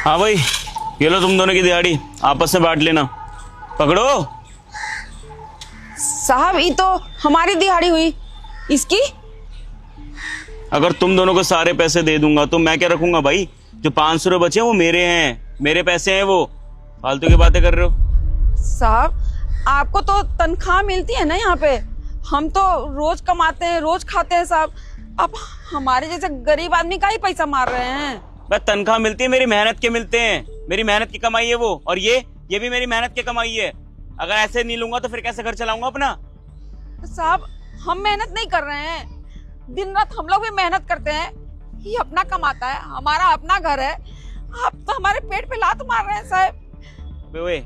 हाँ भाई, ये लो तुम दोनों की दिहाड़ी, आपस में बांट लेना। पकड़ो। साहब ये तो हमारी दिहाड़ी हुई, इसकी? अगर तुम दोनों को सारे पैसे दे दूंगा तो मैं क्या रखूंगा भाई? जो 500 रुपये बचे हैं वो मेरे हैं, मेरे पैसे हैं वो। फालतू की बातें कर रहे हो। साहब आपको तो तनख्वाह मिलती है ना यहाँ पे, हम तो रोज कमाते हैं, रोज खाते हैं साहब। आप हमारे जैसे गरीब आदमी का ही पैसा मार रहे हैं। भाई तनख्वाह मिलती है, मेरी मेहनत के मिलते हैं, मेरी मेहनत की कमाई है वो। और ये भी मेरी मेहनत की कमाई है। अगर ऐसे नहीं लूंगा तो फिर कैसे घर चलाऊंगा अपना? साहब हम मेहनत नहीं कर रहे हैं, दिन रात हम लोग भी मेहनत करते हैं। ये अपना कमाता है, हमारा अपना घर है, आप तो हमारे पेट पे लात मार रहे हैं साहब। ओए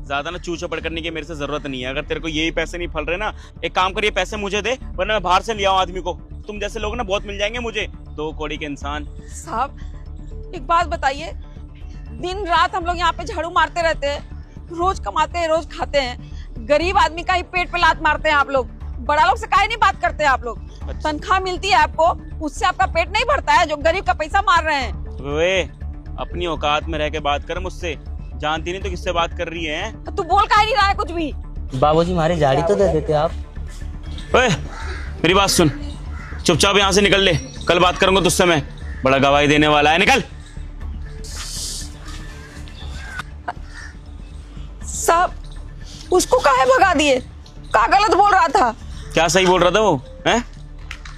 ज्यादा ना चू चपड़ करने की मेरे से जरूरत नहीं है। अगर तेरे को यही पैसे नहीं फल रहे ना, एक काम कर, ये पैसे मुझे दे, वरना मैं बाहर से ले आऊं आदमी को। तुम जैसे लोग ना बहुत मिल जाएंगे मुझे, 2 कौड़ी के इंसान। साहब एक बात बताइए, दिन रात हम लोग यहाँ पे झाड़ू मारते रहते हैं, रोज कमाते हैं, रोज खाते हैं, गरीब आदमी का ही पेट पे लात मारते हैं आप लोग। बड़ा लोग से काहे नहीं बात करते आप लोग? तनख्वाह मिलती है आपको, उससे आपका पेट नहीं भरता है जो गरीब का पैसा मार रहे हैं। वे अपनी औकात में रह के बात कर मुझसे, जानती नहीं तो किससे बात कर रही है? तो तू बोल काहे नहीं रहा है कुछ भी? बाबूजी हमारी झाड़ी तो दे देते आप। ओए मेरी बात सुन, चुपचाप यहाँ से निकल ले, कल बात करूंगा तुझसे मैं। बड़ा गवाही देने वाला है, निकल। साहब उसको काहे भगा दिए? का गलत बोल रहा था? क्या सही बोल रहा था वो? हैं?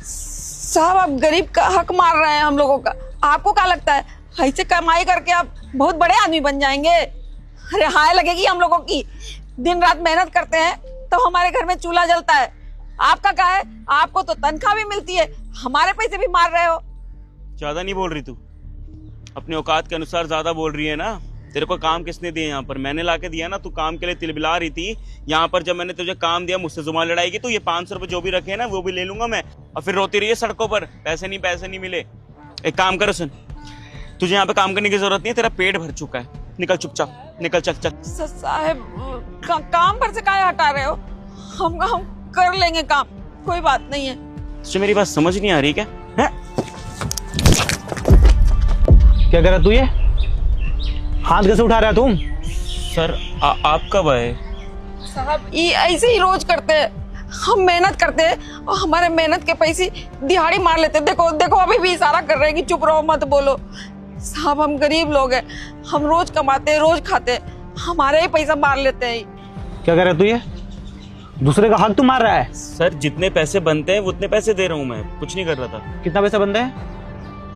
साहब आप गरीब का हक मार रहे हैं हम लोगों का। आपको क्या लगता है ऐसे कमाई करके आप बहुत बड़े आदमी बन जाएंगे? अरे हाय लगेगी हम लोगों की। दिन रात मेहनत करते हैं तो हमारे घर में चूल्हा जलता है। आपका क्या है? आपको तो तनख्वाह भी मिलती है, हमारे पैसे भी मार रहे हो। ज्यादा नहीं बोल रही तू? अपने औकात के अनुसार ज्यादा बोल रही है ना। तेरे को काम किसने दिया यहाँ पर? मैंने लाके दिया ना। तू काम के लिए तिलबिला रही थी यहाँ पर। जब मैंने तुझे काम दिया मुझसे जुबान लड़ाई की, तो ये 500 रुपए जो भी रखे हैं ना वो भी ले लूंगा मैं, और फिर रोती रही है सड़कों पर, पैसे नहीं मिले। एक काम कर सुन, तुझे यहाँ पे काम करने की जरूरत नहीं है, तेरा पेट भर चुका है। निकल चुपचाप, निकल, चल चल। साहब काम पर से काहे हटा रहे हो? हम कर लेंगे काम, कोई बात नहीं है। तुझे मेरी बात समझ नहीं आ रही क्या? है? क्या कर रहा तू? ये हाथ कैसे उठा रहा है तुम? सर आप कब आए? साहब ये ऐसे ही रोज करते हैं। हम मेहनत करते हैं और हमारे मेहनत के पैसे दिहाड़ी मार लेते हैं। देखो देखो अभी भी इशारा कर रहे हैं कि चुप रहो, मत बोलो। साहब हम गरीब लोग हैं, हम रोज कमाते हैं, रोज खाते हैं, हमारे ही पैसा मार लेते हैं। क्या कर रहा है तू? ये दूसरे का हक तू मार रहा है। सर जितने पैसे बनते हैं उतने पैसे दे रहा हूँ मैं, कुछ नहीं कर रहा था। कितना पैसा बनता है?